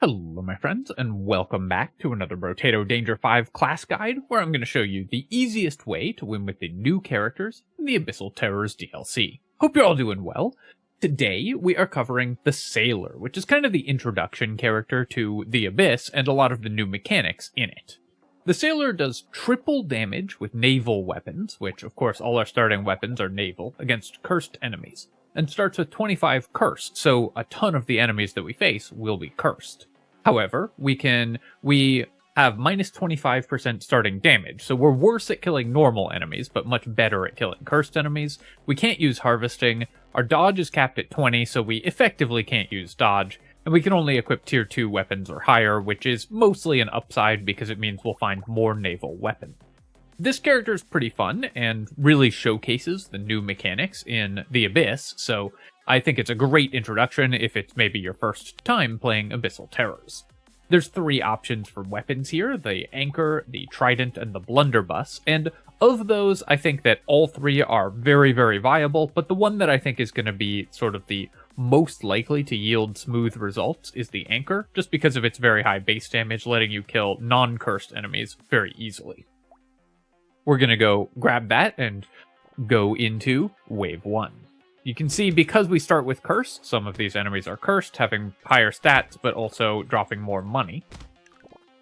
Hello my friends, and welcome back to another Brotato Danger 5 class guide, where I'm going to show you the easiest way to win with the new characters in the Abyssal Terrors DLC. Hope you're all doing well. Today, we are covering the Sailor, which is kind of the introduction character to the Abyss and a lot of the new mechanics in it. The Sailor does triple damage with naval weapons, which of course all our starting weapons are naval, against cursed enemies, and starts with 25 curse, so a ton of the enemies that we face will be cursed. However, we have minus 25% starting damage, so we're worse at killing normal enemies, but much better at killing cursed enemies. We can't use harvesting, our dodge is capped at 20, so we effectively can't use dodge, and we can only equip tier 2 weapons or higher, which is mostly an upside because it means we'll find more naval weapons. This character is pretty fun and really showcases the new mechanics in the Abyss, so I think it's a great introduction if it's maybe your first time playing Abyssal Terrors. There's 3 options for weapons here, the Anchor, the Trident, and the Blunderbuss, and of those, I think that all 3 are very, very viable, but the one that I think is going to be sort of the most likely to yield smooth results is the Anchor, just because of its very high base damage, letting you kill non-cursed enemies very easily. We're going to go grab that and go into Wave 1. You can see because we start with Curse, some of these enemies are cursed, having higher stats, but also dropping more money.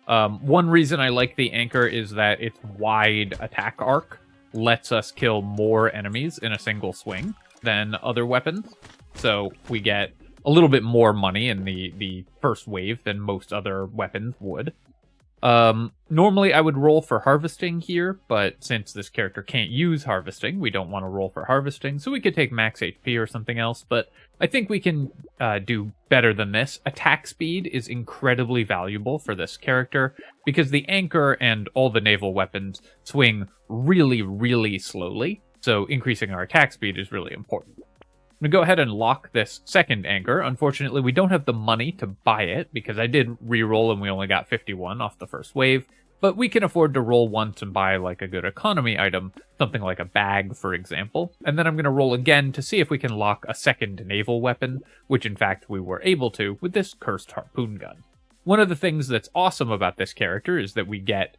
One reason I like the Anchor is that its wide attack arc lets us kill more enemies in a single swing than other weapons. So we get a little bit more money in the first wave than most other weapons would. Normally I would roll for harvesting here, but since this character can't use harvesting, we don't want to roll for harvesting, so we could take max HP or something else, but I think we can do better than this. Attack speed is incredibly valuable for this character, because the Anchor and all the naval weapons swing really, really slowly, so increasing our attack speed is really important. I'm going to go ahead and lock this second Anchor. Unfortunately, we don't have the money to buy it, because I did re-roll and we only got 51 off the first wave, but we can afford to roll once and buy like a good economy item, something like a bag, for example. And then I'm going to roll again to see if we can lock a second naval weapon, which in fact we were able to with this cursed harpoon gun. One of the things that's awesome about this character is that we get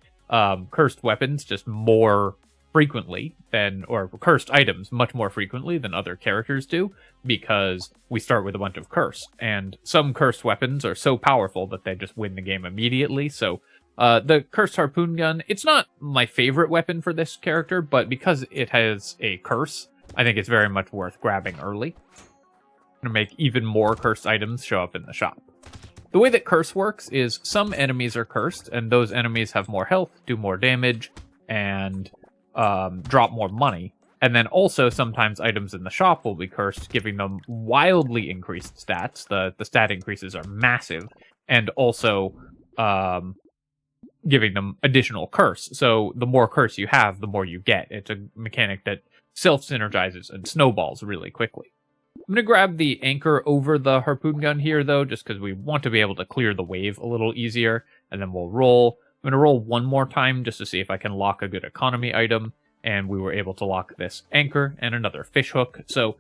cursed weapons just more frequently or cursed items much more frequently than other characters do, because we start with a bunch of curse, and some cursed weapons are so powerful that they just win the game immediately. So the cursed harpoon gun, it's not my favorite weapon for this character, but because it has a curse, I think it's very much worth grabbing early to make even more cursed items show up in the shop. The way that curse works is some enemies are cursed, and those enemies have more health, do more damage, and drop more money. And then also sometimes items in the shop will be cursed, giving them wildly increased stats. The stat increases are massive, and also giving them additional curse. So the more curse you have, the more you get. It's a mechanic that self-synergizes and snowballs really quickly. I'm going to grab the Anchor over the harpoon gun here, though, just because we want to be able to clear the wave a little easier, and then we'll roll. I'm going to roll one more time just to see if I can lock a good economy item, and we were able to lock this Anchor and another fishhook. So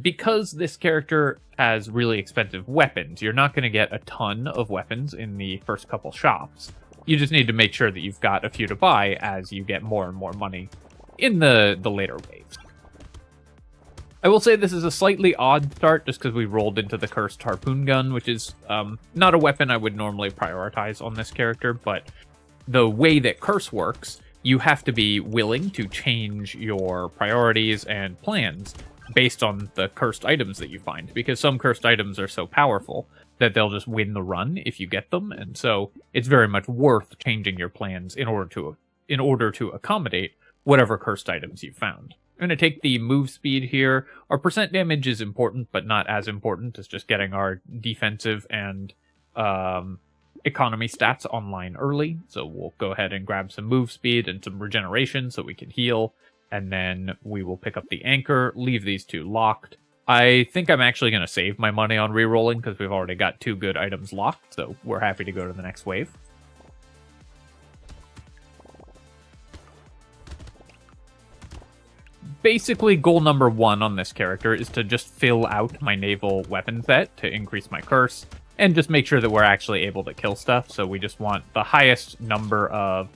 because this character has really expensive weapons, you're not going to get a ton of weapons in the first couple shops. You just need to make sure that you've got a few to buy as you get more and more money in the later waves. I will say this is a slightly odd start just because we rolled into the cursed harpoon gun, which is not a weapon I would normally prioritize on this character, but the way that curse works, you have to be willing to change your priorities and plans based on the cursed items that you find, because some cursed items are so powerful that they'll just win the run if you get them, and so it's very much worth changing your plans in order to accommodate whatever cursed items you found. I'm going to take the move speed here. Our percent damage is important, but not as important as just getting our defensive and economy stats online early. So we'll go ahead and grab some move speed and some regeneration so we can heal. And then we will pick up the Anchor, leave these 2 locked. I think I'm actually going to save my money on re-rolling because we've already got 2 good items locked. So we're happy to go to the next wave. Basically, goal number 1 on this character is to just fill out my naval weapon set to increase my curse, and just make sure that we're actually able to kill stuff. So we just want the highest number of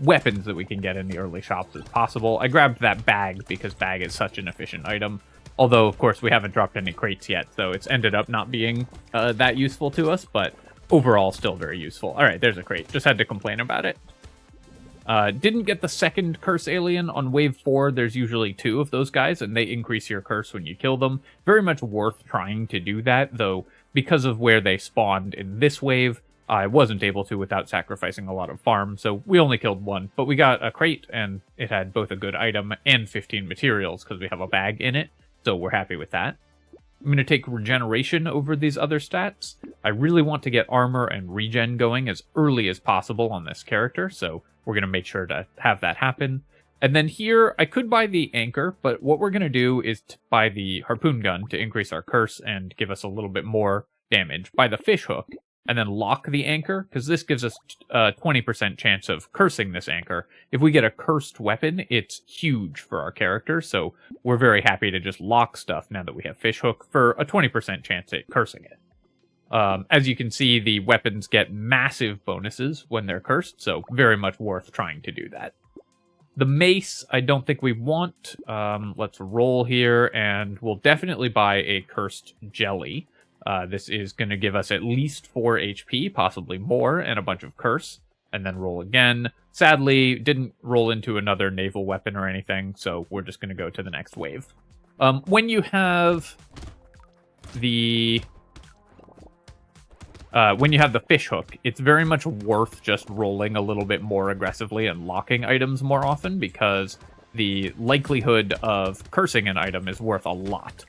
weapons that we can get in the early shops as possible. I grabbed that bag because bag is such an efficient item. Although, of course, we haven't dropped any crates yet, so it's ended up not being that useful to us, but overall still very useful. All right, there's a crate. Just had to complain about it. Didn't get the second curse alien. On wave 4, there's usually 2 of those guys, and they increase your curse when you kill them. Very much worth trying to do that, though because of where they spawned in this wave, I wasn't able to without sacrificing a lot of farm, so we only killed 1. But we got a crate, and it had both a good item and 15 materials, because we have a bag in it, so we're happy with that. I'm going to take regeneration over these other stats. I really want to get armor and regen going as early as possible on this character, so we're going to make sure to have that happen. And then here, I could buy the anchor, but what we're going to do is to buy the harpoon gun to increase our curse and give us a little bit more damage. Buy the fish hook, and then lock the anchor, because this gives us a 20% chance of cursing this anchor. If we get a cursed weapon, it's huge for our character, so we're very happy to just lock stuff now that we have fish hook for a 20% chance at cursing it. As you can see, the weapons get massive bonuses when they're cursed, so very much worth trying to do that. The mace, I don't think we want. Let's roll here, and we'll definitely buy a cursed jelly. This is going to give us at least 4 HP, possibly more, and a bunch of curse. And then roll again. Sadly, didn't roll into another naval weapon or anything, so we're just going to go to the next wave. When you have the fish hook, it's very much worth just rolling a little bit more aggressively and locking items more often, because the likelihood of cursing an item is worth a lot.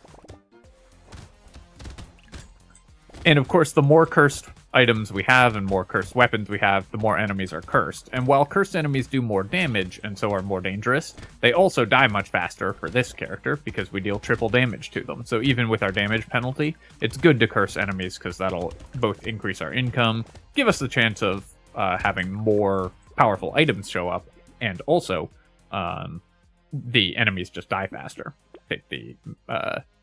And of course, the more cursed items we have and more cursed weapons we have, the more enemies are cursed. And while cursed enemies do more damage and so are more dangerous, they also die much faster for this character because we deal triple damage to them. So even with our damage penalty, it's good to curse enemies because that'll both increase our income, give us the chance of having more powerful items show up, and also the enemies just die faster. Take the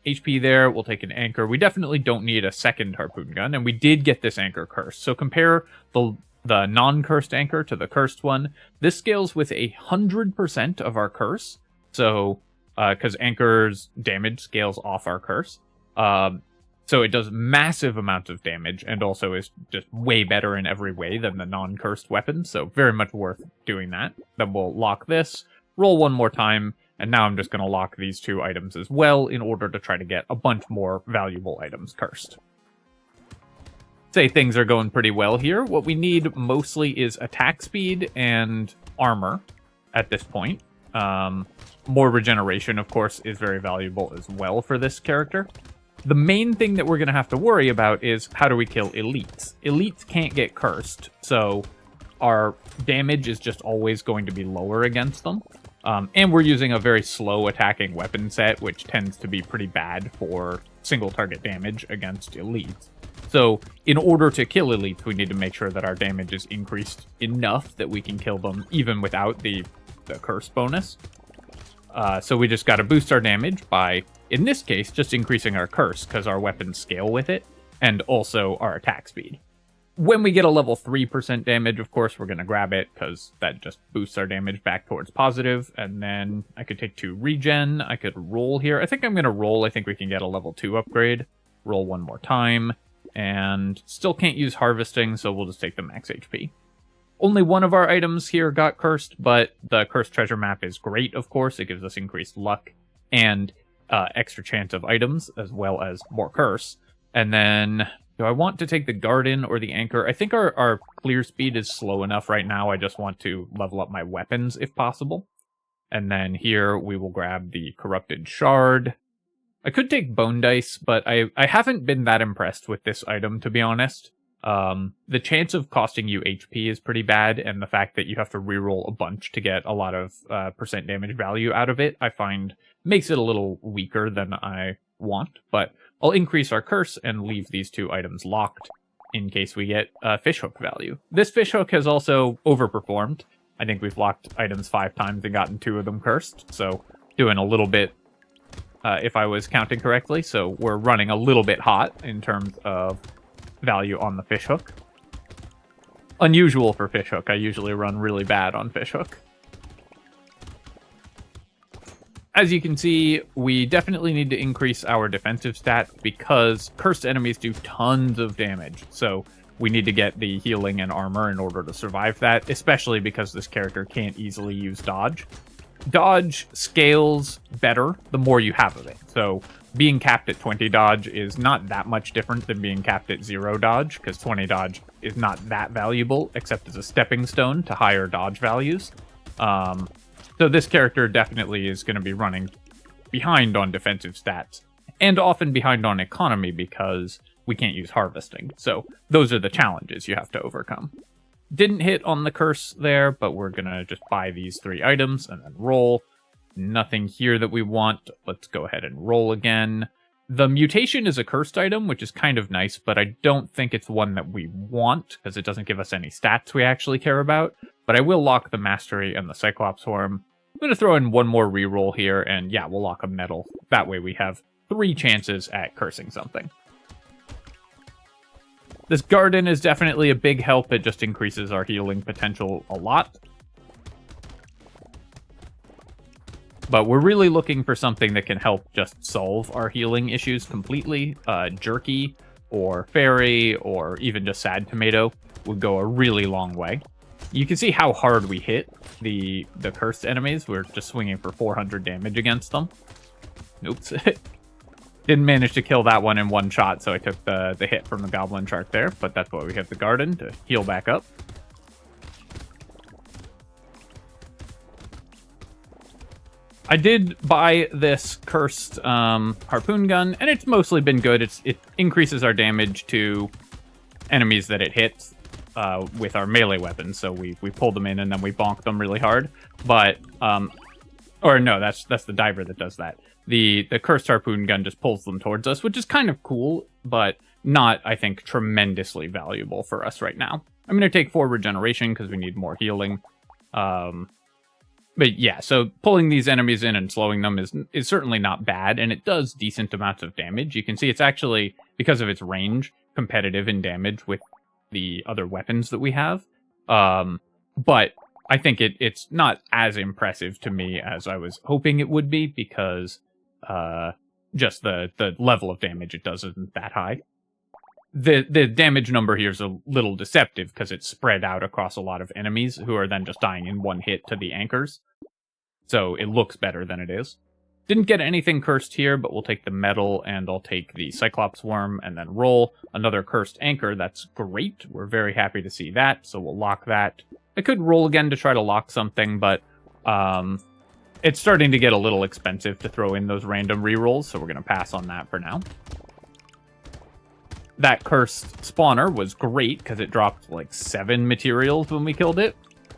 HP there, we'll take an anchor. We definitely don't need a second harpoon gun, and we did get this anchor cursed. So compare the non-cursed anchor to the cursed one. This scales with 100% of our curse, so because anchor's damage scales off our curse. So it does massive amounts of damage, and also is just way better in every way than the non-cursed weapon, so very much worth doing that. Then we'll lock this, roll one more time, and now I'm just going to lock these 2 items as well in order to try to get a bunch more valuable items cursed. Say things are going pretty well here. What we need mostly is attack speed and armor at this point. More regeneration, of course, is very valuable as well for this character. The main thing that we're going to have to worry about is how do we kill elites. Elites can't get cursed, so our damage is just always going to be lower against them. And we're using a very slow attacking weapon set, which tends to be pretty bad for single target damage against elites. So in order to kill elites, we need to make sure that our damage is increased enough that we can kill them even without the curse bonus. So we just got to boost our damage by, in this case, just increasing our curse, because our weapons scale with it, and also our attack speed. When we get a level 3% damage, of course, we're going to grab it, because that just boosts our damage back towards positive. And then I could take 2 regen. I could roll here. I think I'm going to roll. I think we can get a level 2 upgrade. Roll one more time. And still can't use harvesting, so we'll just take the max HP. Only one of our items here got cursed, but the cursed treasure map is great, of course. It gives us increased luck and extra chance of items, as well as more curse. And then, do I want to take the garden or the anchor? I think our clear speed is slow enough right now. I just want to level up my weapons, if possible. And then here, we will grab the corrupted shard. I could take bone dice, but I haven't been that impressed with this item, to be honest. The chance of costing you HP is pretty bad, and the fact that you have to reroll a bunch to get a lot of percent damage value out of it, I find makes it a little weaker than I want. But I'll increase our curse and leave these 2 items locked in case we get fishhook value. This fishhook has also overperformed. I think we've locked items 5 times and gotten 2 of them cursed, so doing a little bit, if I was counting correctly. So we're running a little bit hot in terms of value on the fishhook. Unusual for fishhook. I usually run really bad on fishhook. As you can see, we definitely need to increase our defensive stat because cursed enemies do tons of damage. So we need to get the healing and armor in order to survive that, especially because this character can't easily use dodge. Dodge scales better the more you have of it. So being capped at 20 dodge is not that much different than being capped at 0 dodge, because 20 dodge is not that valuable, except as a stepping stone to higher dodge values. So this character definitely is going to be running behind on defensive stats, and often behind on economy because we can't use harvesting. So those are the challenges you have to overcome. Didn't hit on the curse there, but we're going to just buy these 3 items and then roll. Nothing here that we want. Let's go ahead and roll again. The mutation is a cursed item, which is kind of nice, but I don't think it's one that we want because it doesn't give us any stats we actually care about. But I will lock the mastery and the Cyclops Worm. I'm going to throw in one more reroll here, and yeah, we'll lock a metal. That way we have 3 chances at cursing something. This garden is definitely a big help. It just increases our healing potential a lot. But we're really looking for something that can help just solve our healing issues completely. Jerky or fairy or even just sad tomato would go a really long way. You can see how hard we hit the cursed enemies. We're just swinging for 400 damage against them. Oops. Didn't manage to kill that one in one shot, so I took the hit from the goblin shark there, but that's why we have the garden to heal back up. I did buy this cursed harpoon gun, and it's mostly been good. It increases our damage to enemies that it hits with our melee weapons, so we pull them in and then we bonk them really hard. But, or no, that's the diver that does that. The cursed harpoon gun just pulls them towards us, which is kind of cool, but not, I think, tremendously valuable for us right now. I'm going to take 4 regeneration because we need more healing. But yeah, so pulling these enemies in and slowing them is certainly not bad, and it does decent amounts of damage. You can see it's actually, because of its range, competitive in damage with the other weapons that we have. But I think it's not as impressive to me as I was hoping it would be, because just the level of damage it does isn't that high. The damage number here is a little deceptive because it's spread out across a lot of enemies who are then just dying in one hit to the anchors. So it looks better than it is. Didn't get anything cursed here, but we'll take the metal and I'll take the Cyclops Worm and then roll another cursed anchor. That's great. We're very happy to see that, so we'll lock that. I could roll again to try to lock something, but it's starting to get a little expensive to throw in those random rerolls, so we're going to pass on that for now. That cursed spawner was great because it dropped like 7 materials when we killed it.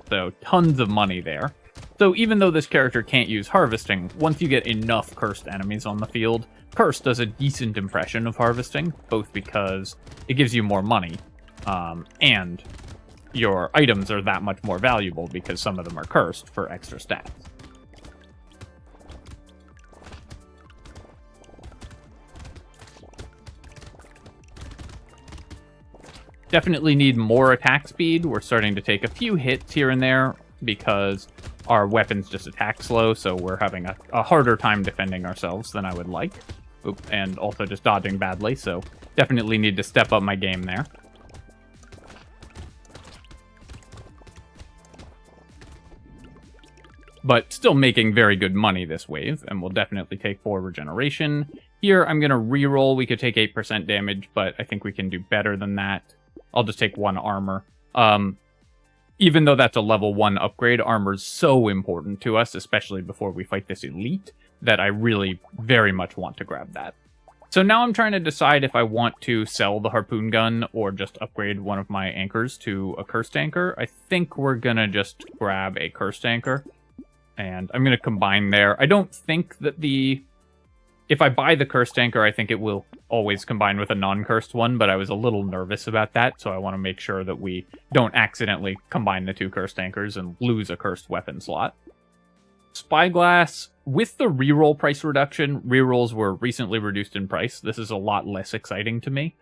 So tons of money there. So even though this character can't use harvesting, once you get enough cursed enemies on the field, Curse does a decent impression of harvesting, both because it gives you more money, and your items are that much more valuable because some of them are cursed for extra stats. Definitely need more attack speed. We're starting to take a few hits here and there because our weapons just attack slow, so we're having a harder time defending ourselves than I would like. Oop, and also just dodging badly, so definitely need to step up my game there. But still making very good money this wave, and we'll definitely take 4 regeneration. Here, I'm going to reroll. We could take 8% damage, but I think we can do better than that. I'll just take 1 armor. Even though that's a level 1 upgrade, armor's so important to us, especially before we fight this elite, that I really very much want to grab that. So now I'm trying to decide if I want to sell the harpoon gun or just upgrade one of my anchors to a cursed anchor. I think we're going to just grab a cursed anchor, and I'm going to combine there. I don't think that if I buy the cursed anchor, I think it will always combine with a non-cursed one, but I was a little nervous about that, so I want to make sure that we don't accidentally combine the 2 cursed anchors and lose a cursed weapon slot. Spyglass, with the reroll price reduction, rerolls were recently reduced in price. This is a lot less exciting to me.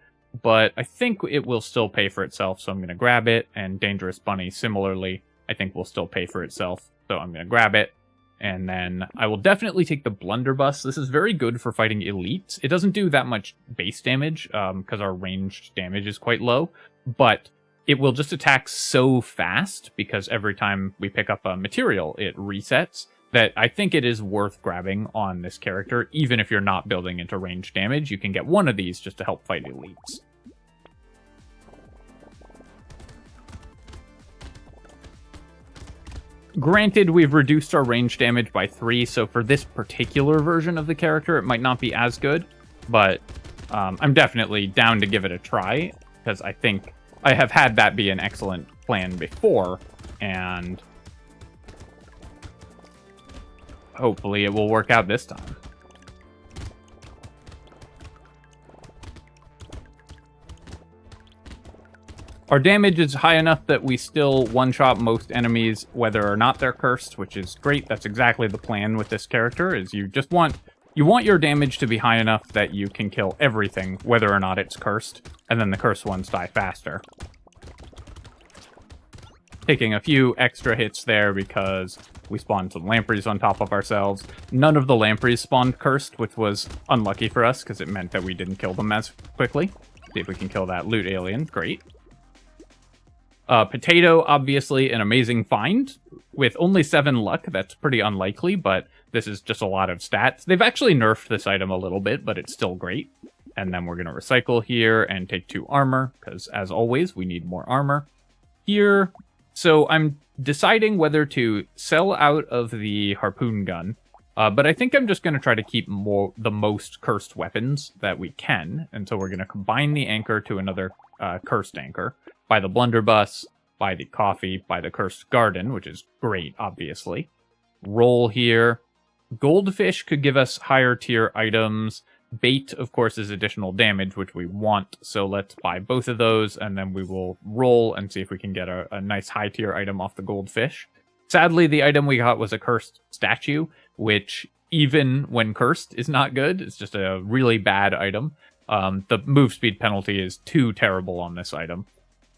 but I think it will still pay for itself, so I'm going to grab it. And Dangerous Bunny, similarly, I think will still pay for itself, so I'm going to grab it. And then I will definitely take the Blunderbuss. This is very good for fighting elites. It doesn't do that much base damage, because our ranged damage is quite low, but it will just attack so fast, because every time we pick up a material, it resets, that I think it is worth grabbing on this character. Even if you're not building into ranged damage, you can get one of these just to help fight elites. Granted, we've reduced our range damage by 3, so for this particular version of the character, it might not be as good, but I'm definitely down to give it a try, because I think I have had that be an excellent plan before, and hopefully it will work out this time. Our damage is high enough that we still one-shot most enemies, whether or not they're cursed, which is great. That's exactly the plan with this character, is you want your damage to be high enough that you can kill everything, whether or not it's cursed, and then the cursed ones die faster. Taking a few extra hits there because we spawned some lampreys on top of ourselves. None of the lampreys spawned cursed, which was unlucky for us, because it meant that we didn't kill them as quickly. See if we can kill that loot alien. Great. Potato, obviously an amazing find. With only 7 luck, that's pretty unlikely, but this is just a lot of stats. They've actually nerfed this item a little bit, but it's still great. And then we're going to recycle here and take 2 armor, because as always, we need more armor. Here, so I'm deciding whether to sell out of the harpoon gun, but I think I'm just going to try to keep the most cursed weapons that we can, and so we're going to combine the anchor to another cursed anchor. Buy the blunderbuss, buy the coffee, buy the cursed garden, which is great, obviously. Roll here. Goldfish could give us higher tier items. Bait, of course, is additional damage, which we want, so let's buy both of those, and then we will roll and see if we can get a nice high tier item off the goldfish. Sadly, the item we got was a cursed statue, which, even when cursed, is not good. It's just a really bad item. The move speed penalty is too terrible on this item.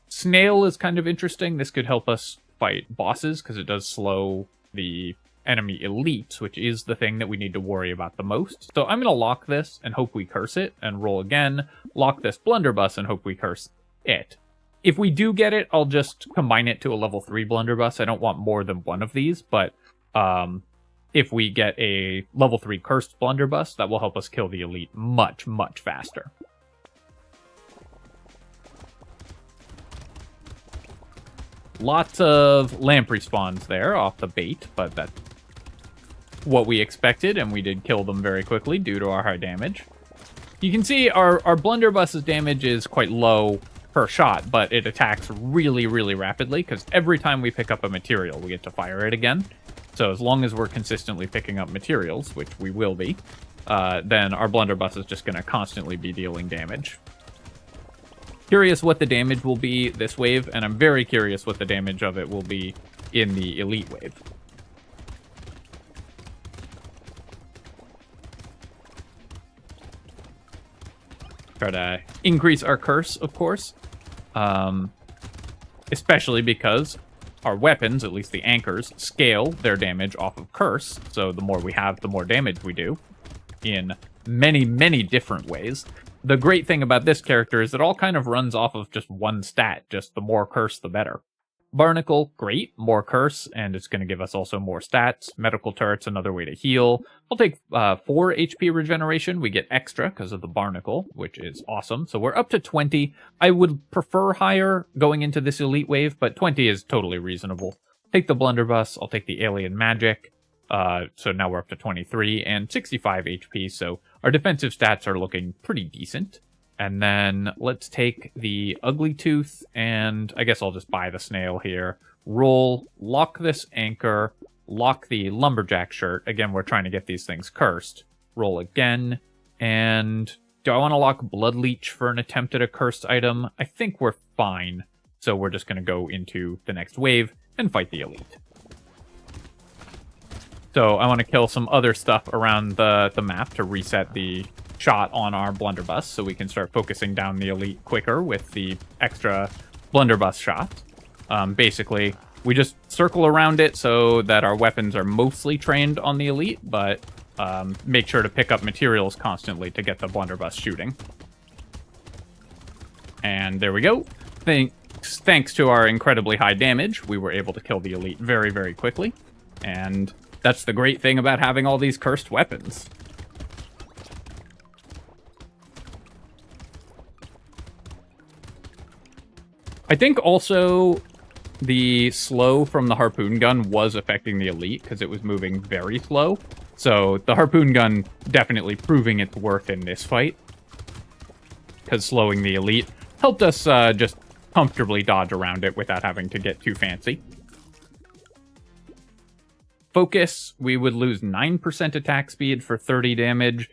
Snail is kind of interesting. This could help us fight bosses, because it does slow the enemy elites, which is the thing that we need to worry about the most. So I'm going to lock this and hope we curse it, and roll again. Lock this blunderbuss and hope we curse it. If we do get it, I'll just combine it to a level 3 blunderbuss. I don't want more than one of these, but if we get a level 3 cursed blunderbuss, that will help us kill the elite much, much faster. Lots of lamprey spawns there off the bait, but that's what we expected, and we did kill them very quickly due to our high damage. You can see our blunderbuss's damage is quite low per shot, but it attacks really, really rapidly, because every time we pick up a material, we get to fire it again. So as long as we're consistently picking up materials, which we will be, then our blunderbuss is just going to constantly be dealing damage. Curious what the damage will be this wave, and I'm very curious what the damage of it will be in the elite wave. Try to increase our curse, of course, especially because our weapons, at least the anchors, scale their damage off of curse, so the more we have, the more damage we do in many, many different ways. The great thing about this character is it all kind of runs off of just one stat, just the more curse, the better. Barnacle, great, more curse, and it's going to give us also more stats. Medical turret's another way to heal. I'll take 4 HP regeneration. We get extra because of the Barnacle, which is awesome. So we're up to 20. I would prefer higher going into this elite wave, but 20 is totally reasonable. Take the blunderbuss. I'll take the alien magic. So now we're up to 23 and 65 HP, so our defensive stats are looking pretty decent. And then let's take the ugly tooth, and I guess I'll just buy the snail here. Roll, lock this anchor, lock the lumberjack shirt. Again, we're trying to get these things cursed. Roll again, and do I want to lock blood leech for an attempt at a cursed item? I think we're fine, so we're just going to go into the next wave and fight the elite. So I want to kill some other stuff around the map to reset the shot on our blunderbuss, so we can start focusing down the elite quicker with the extra blunderbuss shots. Basically, we just circle around it so that our weapons are mostly trained on the elite, but make sure to pick up materials constantly to get the blunderbuss shooting. And there we go. Thanks to our incredibly high damage, we were able to kill the elite very, very quickly. And that's the great thing about having all these cursed weapons. I think also the slow from the harpoon gun was affecting the elite because it was moving very slow. So the harpoon gun definitely proving its worth in this fight, because slowing the elite helped us just comfortably dodge around it without having to get too fancy. Focus, we would lose 9% attack speed for 30 damage.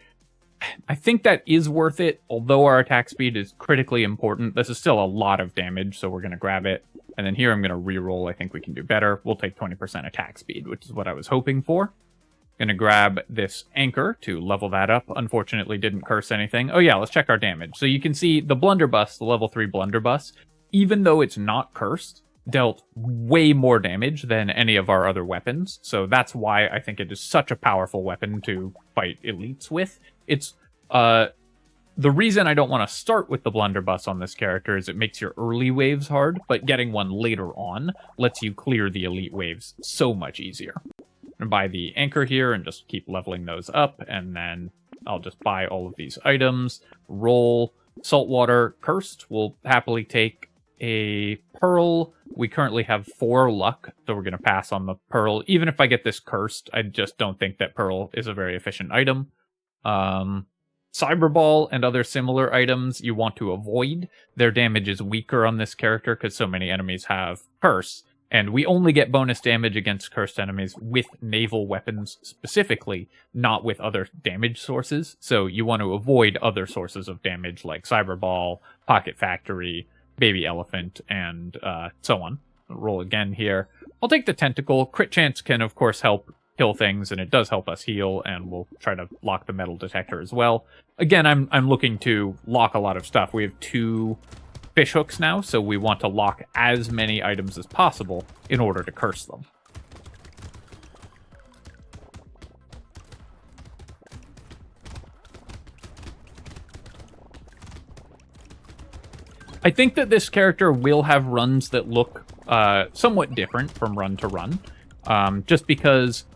I think that is worth it, although our attack speed is critically important. This is still a lot of damage, so we're going to grab it. And then here I'm going to reroll. I think we can do better. We'll take 20% attack speed, which is what I was hoping for. Going to grab this anchor to level that up. Unfortunately, didn't curse anything. Oh yeah, let's check our damage. So you can see the blunderbuss, the level 3 blunderbuss, even though it's not cursed, dealt way more damage than any of our other weapons. So that's why I think it is such a powerful weapon to fight elites with. It's the reason I don't want to start with the blunderbuss on this character is it makes your early waves hard, but getting one later on lets you clear the elite waves so much easier. I'm gonna buy the anchor here and just keep leveling those up, and then I'll just buy all of these items. Roll saltwater cursed. We'll happily take a pearl. We currently have 4 luck, so we're going to pass on the pearl. Even if I get this cursed, I just don't think that pearl is a very efficient item. Cyberball and other similar items you want to avoid. Their damage is weaker on this character because so many enemies have curse. And we only get bonus damage against cursed enemies with naval weapons specifically, not with other damage sources. So you want to avoid other sources of damage like Cyberball, Pocket Factory, Baby Elephant, and so on. I'll roll again here. I'll take the Tentacle. Crit chance can, of course, help kill things, and it does help us heal, and we'll try to lock the metal detector as well. Again, I'm looking to lock a lot of stuff. We have 2 fish hooks now, so we want to lock as many items as possible in order to curse them. I think that this character will have runs that look somewhat different from run to run, just because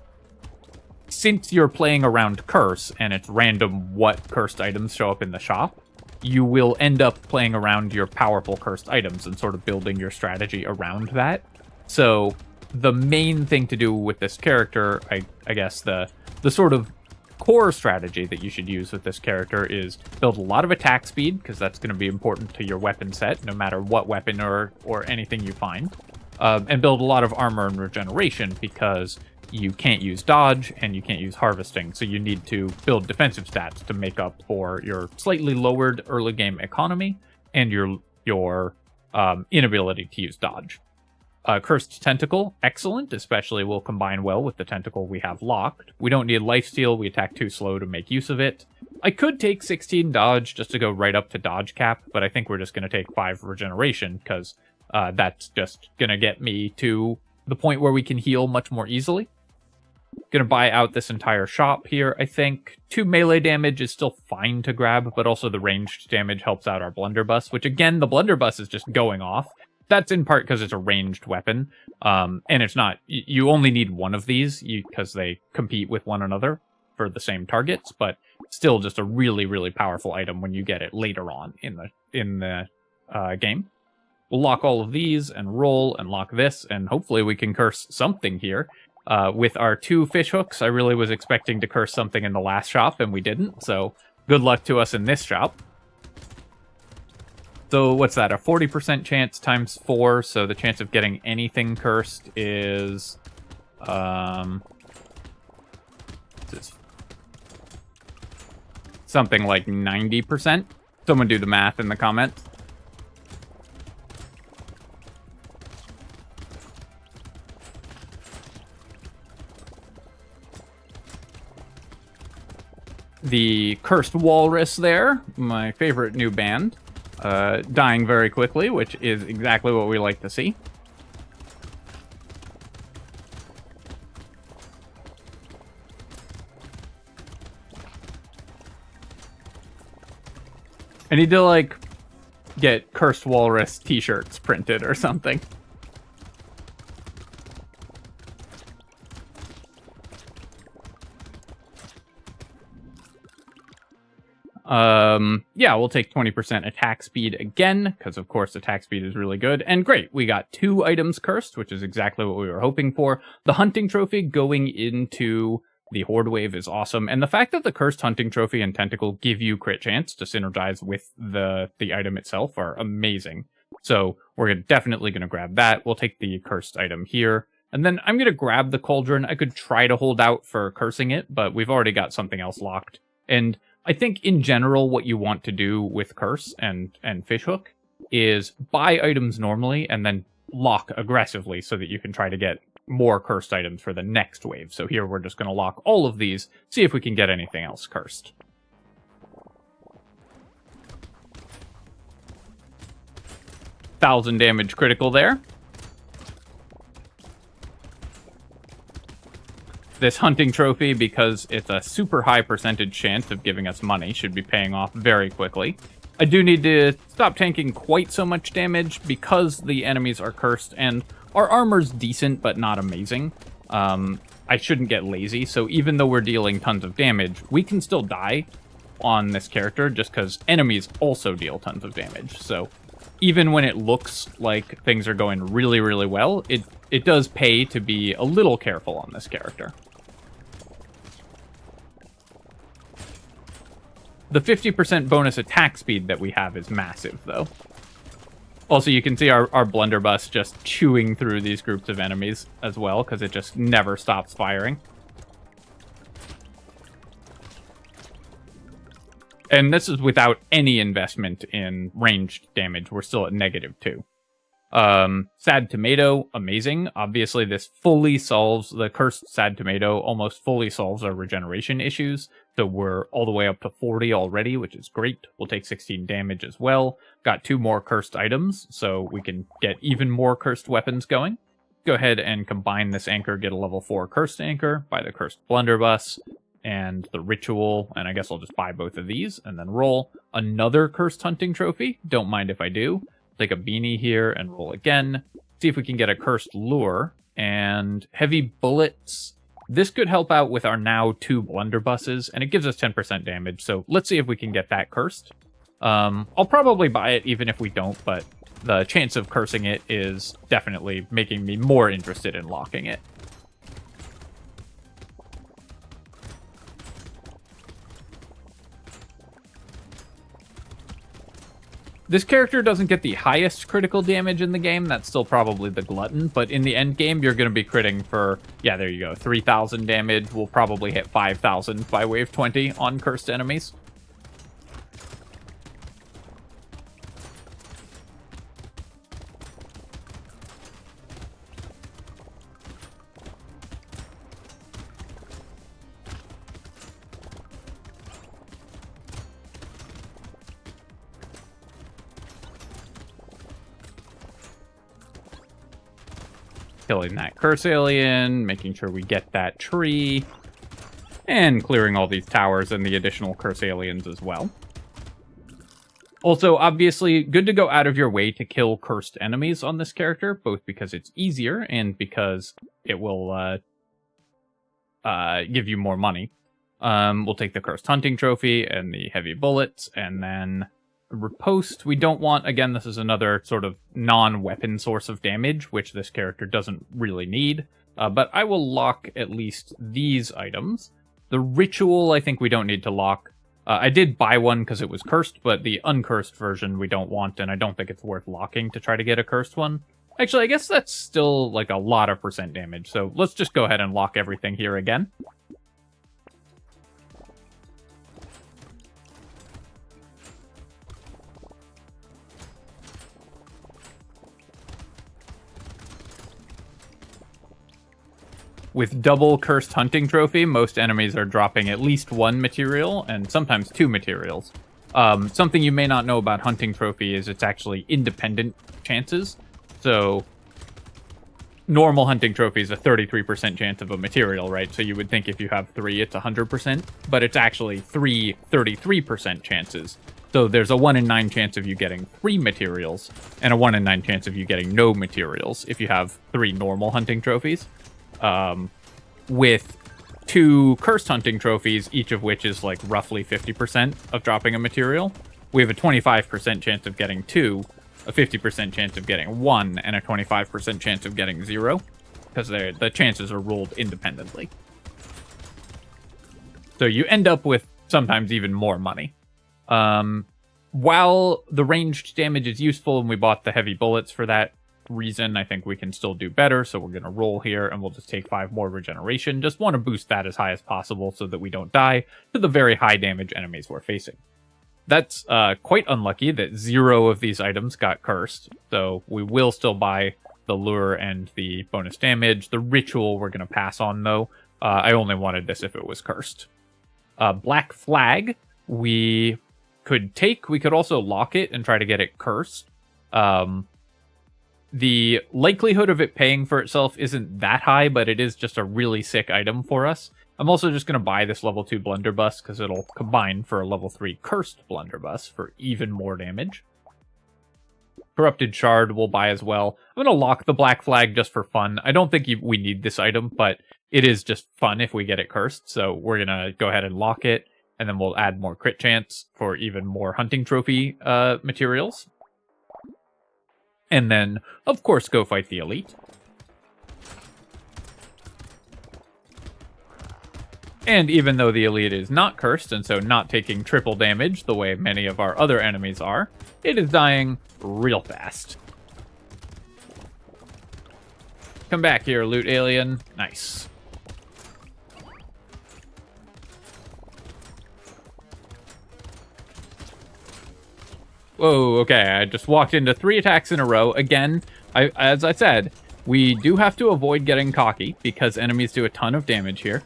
since you're playing around curse and it's random what cursed items show up in the shop, you will end up playing around your powerful cursed items and sort of building your strategy around that. So the main thing to do with this character, I guess the sort of core strategy that you should use with this character is build a lot of attack speed, because that's going to be important to your weapon set, no matter what weapon or anything you find. And build a lot of armor and regeneration, because you can't use dodge and you can't use harvesting, so you need to build defensive stats to make up for your slightly lowered early game economy and your inability to use dodge. Cursed Tentacle, excellent, especially will combine well with the Tentacle we have locked. We don't need Lifesteal, we attack too slow to make use of it. I could take 16 dodge just to go right up to dodge cap, but I think we're just going to take 5 regeneration, because that's just going to get me to the point where we can heal much more easily. Going to buy out this entire shop here, I think. 2 melee damage is still fine to grab, but also the ranged damage helps out our blunderbuss, which again, the blunderbuss is just going off. That's in part because it's a ranged weapon, and it's not... You only need one of these, because they compete with one another for the same targets, but still just a really, really powerful item when you get it later on in the game. We'll lock all of these and roll and lock this, and hopefully we can curse something here. With our 2 fish hooks, I really was expecting to curse something in the last shop, and we didn't, so good luck to us in this shop. So what's that, a 40% chance times 4, so the chance of getting anything cursed is... something like 90%. Someone do the math in the comments. the Cursed Walrus there, my favorite new band, dying very quickly, which is exactly what we like to see. I need to, like, get Cursed Walrus t-shirts printed or something. Yeah, we'll take 20% attack speed again, because of course attack speed is really good. And great, we got 2 items cursed, which is exactly what we were hoping for. The hunting trophy going into the Horde Wave is awesome, and the fact that the cursed hunting trophy and tentacle give you crit chance to synergize with the item itself are amazing. So we're definitely going to grab that. We'll take the cursed item here. And then I'm going to grab the cauldron. I could try to hold out for cursing it, but we've already got something else locked. And I think in general what you want to do with curse and fishhook is buy items normally and then lock aggressively so that you can try to get more cursed items for the next wave. So here we're just going to lock all of these, see if we can get anything else cursed. $1,000 damage critical there. This hunting trophy, because it's a super high percentage chance of giving us money, should be paying off very quickly. I do need to stop tanking quite so much damage because the enemies are cursed and our armor's decent but not amazing. I shouldn't get lazy, so even though we're dealing tons of damage, we can still die on this character just because enemies also deal tons of damage. So even when it looks like things are going really, really well, it does pay to be a little careful on this character. The 50% bonus attack speed that we have is massive, though. Also, you can see our blunderbuss just chewing through these groups of enemies as well, because it just never stops firing. And this is without any investment in ranged damage. We're still at -2. Sad Tomato, amazing. Obviously, this fully solves the cursed Sad Tomato, almost fully solves our regeneration issues. So we're all the way up to 40 already, which is great. We'll take 16 damage as well. Got 2 more cursed items, so we can get even more cursed weapons going. Go ahead and combine this anchor, get a level 4 cursed anchor, buy the cursed blunderbuss, and the ritual, and I guess I'll just buy both of these, and then roll another cursed hunting trophy. Don't mind if I do. Take a beanie here and roll again. See if we can get a cursed lure. And heavy bullets. This could help out with our now 2 blunderbusses, and it gives us 10% damage, so let's see if we can get that cursed. I'll probably buy it even if we don't, but the chance of cursing it is definitely making me more interested in locking it. This character doesn't get the highest critical damage in the game. That's still probably the Glutton. But in the end game, you're going to be critting for, yeah, there you go, 3,000 damage. We'll probably hit 5,000 by wave 20 on cursed enemies. Killing that curse alien, making sure we get that tree, and clearing all these towers and the additional curse aliens as well. Also, obviously, good to go out of your way to kill cursed enemies on this character, both because it's easier and because it will give you more money. We'll take the cursed hunting trophy and the heavy bullets, and then riposte. We don't want, again, this is another sort of non-weapon source of damage, which this character doesn't really need. But I will lock at least these items. The ritual, I think we don't need to lock. I did buy one because it was cursed, but the uncursed version we don't want, and I don't think it's worth locking to try to get a cursed one. Actually, I guess that's still like a lot of percent damage, so let's just go ahead and lock everything here again. with double Cursed Hunting Trophy, most enemies are dropping at least 1 material, and sometimes 2 materials. Something you may not know about Hunting Trophy is it's actually independent chances. So, normal Hunting Trophy is a 33% chance of a material, right? So you would think if you have 3, it's 100%, but it's actually 3 33% chances. So there's a 1 in 9 chance of you getting 3 materials, and a 1 in 9 chance of you getting no materials if you have 3 normal hunting trophies. With 2 cursed hunting trophies, each of which is like roughly 50% of dropping a material, we have a 25% chance of getting 2, a 50% chance of getting 1, and a 25% chance of getting 0, because the chances are rolled independently. So you end up with sometimes even more money. While the ranged damage is useful and we bought the heavy bullets for that reason, I think we can still do better. So we're going to roll here and we'll just take 5 more regeneration. Just want to boost that as high as possible so that we don't die to the very high damage enemies we're facing. That's quite unlucky that 0 of these items got cursed. So we will still buy the lure and the bonus damage. The ritual we're going to pass on though. I only wanted this if it was cursed. Black flag we could take. We could also lock it and try to get it cursed. The likelihood of it paying for itself isn't that high, but it is just a really sick item for us. I'm also just going to buy this level 2 blunderbuss because it'll combine for a level 3 cursed blunderbuss for even more damage. Corrupted shard we'll buy as well. I'm going to lock the black flag just for fun. I don't think we need this item, but it is just fun if we get it cursed. So we're going to go ahead and lock it. And then we'll add more crit chance for even more hunting trophy materials. And then, of course, go fight the elite. And even though the elite is not cursed, and so not taking triple damage the way many of our other enemies are, it is dying real fast. Come back here, loot alien. Nice. Whoa, okay, I just walked into 3 attacks in a row. Again, as I said, we do have to avoid getting cocky because enemies do a ton of damage here.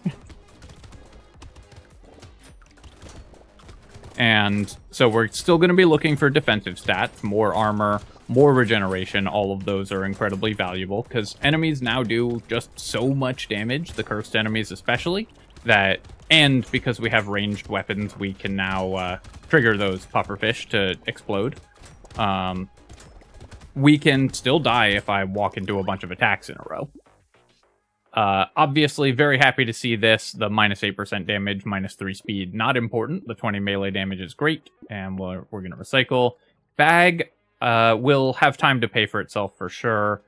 And so we're still going to be looking for defensive stats, more armor, more regeneration. All of those are incredibly valuable because enemies now do just so much damage, the cursed enemies especially, that... And because we have ranged weapons, we can now trigger those pufferfish to explode. We can still die if I walk into a bunch of attacks in a row. Obviously, very happy to see this. The minus 8% damage, minus 3 speed, not important. The 20 melee damage is great, and we're going to recycle. Bag will have time to pay for itself for sure.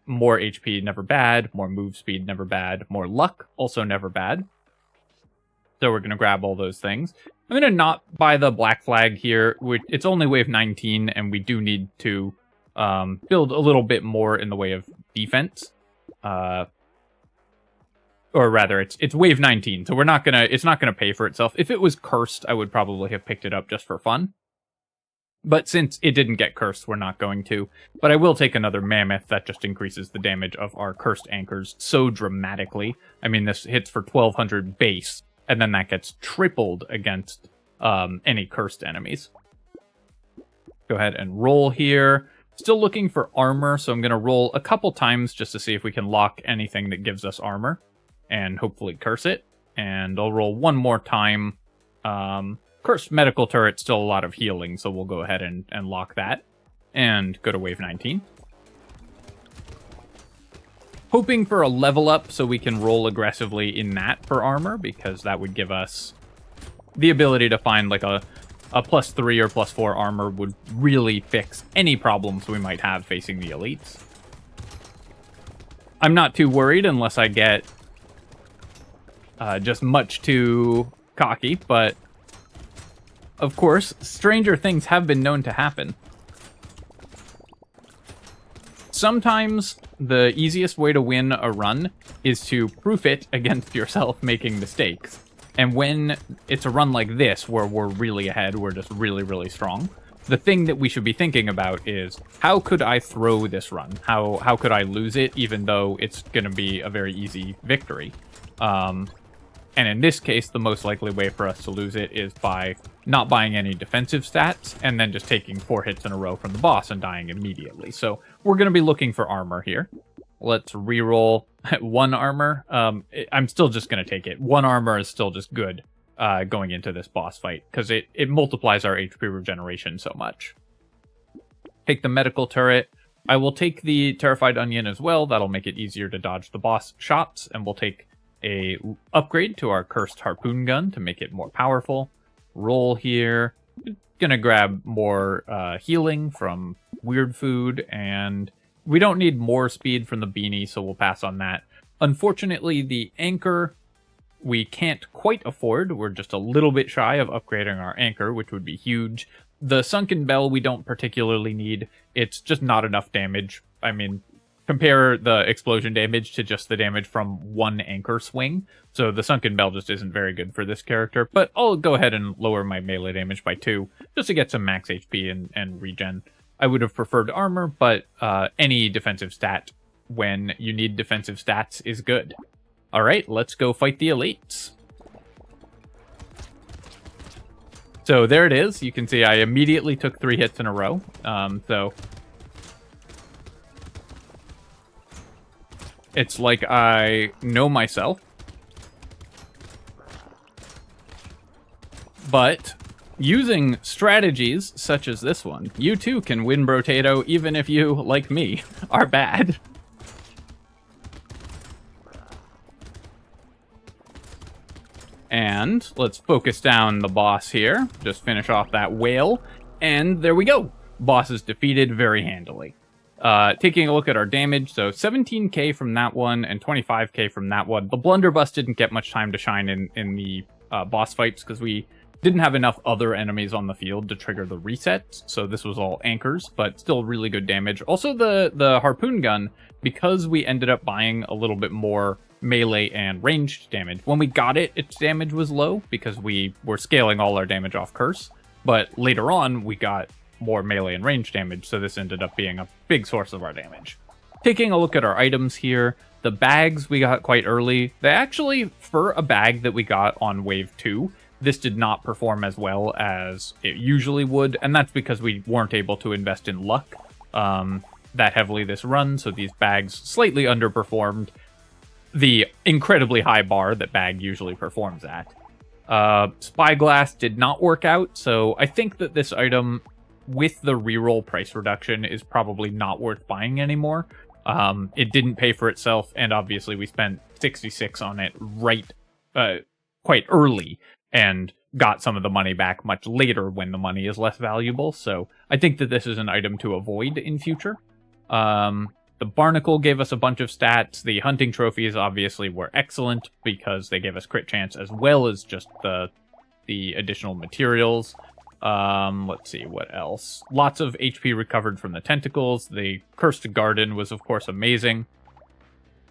More HP, never bad. More move speed, never bad. More luck, also never bad. So we're going to grab all those things. I'm going to not buy the black flag here. It's only wave 19, and we do need to build a little bit more in the way of defense. Or rather, it's wave 19, so it's not gonna pay for itself. If it was cursed, I would probably have picked it up just for fun. But since it didn't get cursed, we're not going to. But I will take another mammoth. That just increases the damage of our cursed anchors so dramatically. I mean, this hits for 1200 base. And then that gets tripled against any cursed enemies. Go ahead and roll here. Still looking for armor, so I'm going to roll a couple times just to see if we can lock anything that gives us armor. And hopefully curse it. And I'll roll one more time. Cursed medical turret, still a lot of healing, so we'll go ahead and lock that. And go to wave 19. Hoping for a level up so we can roll aggressively in that for armor, because that would give us the ability to find like a +3 or +4 armor would really fix any problems we might have facing the elites. I'm not too worried unless I get just much too cocky, but of course, stranger things have been known to happen. Sometimes the easiest way to win a run is to proof it against yourself making mistakes. And when it's a run like this, where we're really ahead, we're just really, really strong, the thing that we should be thinking about is, how could I throw this run? How could I lose it, even though it's going to be a very easy victory? And in this case, the most likely way for us to lose it is by not buying any defensive stats and then just taking 4 hits in a row from the boss and dying immediately. So we're going to be looking for armor here. Let's reroll 1 armor. I'm still just going to take it. 1 armor is still just good going into this boss fight because it multiplies our HP regeneration so much. Take the medical turret. I will take the terrified onion as well. That'll make it easier to dodge the boss shots, and we'll take a upgrade to our cursed harpoon gun to make it more powerful. Roll here. Gonna grab more healing from weird food, and we don't need more speed from the beanie, so we'll pass on that. Unfortunately, the anchor we can't quite afford. We're just a little bit shy of upgrading our anchor, which would be huge. The sunken bell we don't particularly need. It's just not enough damage. I mean, compare the explosion damage to just the damage from 1 anchor swing. So the sunken bell just isn't very good for this character. But I'll go ahead and lower my melee damage by 2 just to get some max HP and regen. I would have preferred armor, but any defensive stat when you need defensive stats is good. All right, let's go fight the elites. So there it is. You can see I immediately took 3 hits in a row. So it's like I know myself. But using strategies such as this one, you too can win Brotato even if you, like me, are bad. And let's focus down the boss here. Just finish off that whale. And there we go. Boss is defeated very handily. Taking a look at our damage, so 17k from that one and 25k from that one. The blunderbuss didn't get much time to shine in the boss fights because we didn't have enough other enemies on the field to trigger the resets, so this was all anchors, but still really good damage. Also, the harpoon gun, because we ended up buying a little bit more melee and ranged damage. When we got it, its damage was low because we were scaling all our damage off curse, but later on we got more melee and range damage, so this ended up being a big source of our damage. Taking a look at our items here, the bags we got quite early. They actually, for a bag that we got on wave 2, this did not perform as well as it usually would, and that's because we weren't able to invest in luck that heavily this run, so these bags slightly underperformed the incredibly high bar that bag usually performs at. Spyglass did not work out, so I think that this item, with the reroll price reduction, is probably not worth buying anymore. It didn't pay for itself, and obviously we spent 66 on it quite early, and got some of the money back much later when the money is less valuable, so I think that this is an item to avoid in future. The barnacle gave us a bunch of stats. The hunting trophies obviously were excellent because they gave us crit chance as well as just the additional materials. Let's see, what else? Lots of HP recovered from the tentacles. The cursed garden was, of course, amazing.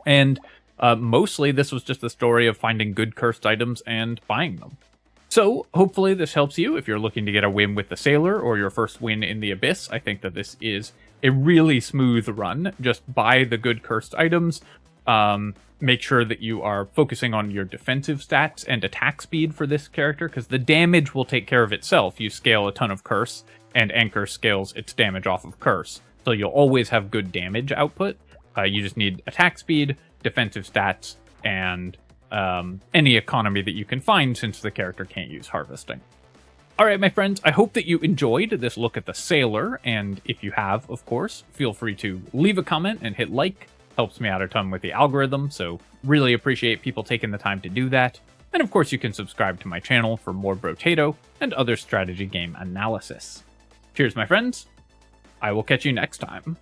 And mostly this was just the story of finding good cursed items and buying them. So hopefully this helps you if you're looking to get a win with the Sailor or your first win in the Abyss. I think that this is a really smooth run. Just buy the good cursed items. Make sure that you are focusing on your defensive stats and attack speed for this character, because the damage will take care of itself. You scale a ton of curse, and Anchor scales its damage off of curse. So you'll always have good damage output. You just need attack speed, defensive stats, and any economy that you can find since the character can't use harvesting. Alright, my friends, I hope that you enjoyed this look at the Sailor, and if you have, of course, feel free to leave a comment and hit like. Helps me out a ton with the algorithm, so really appreciate people taking the time to do that. And of course, you can subscribe to my channel for more Brotato and other strategy game analysis. Cheers, my friends. I will catch you next time.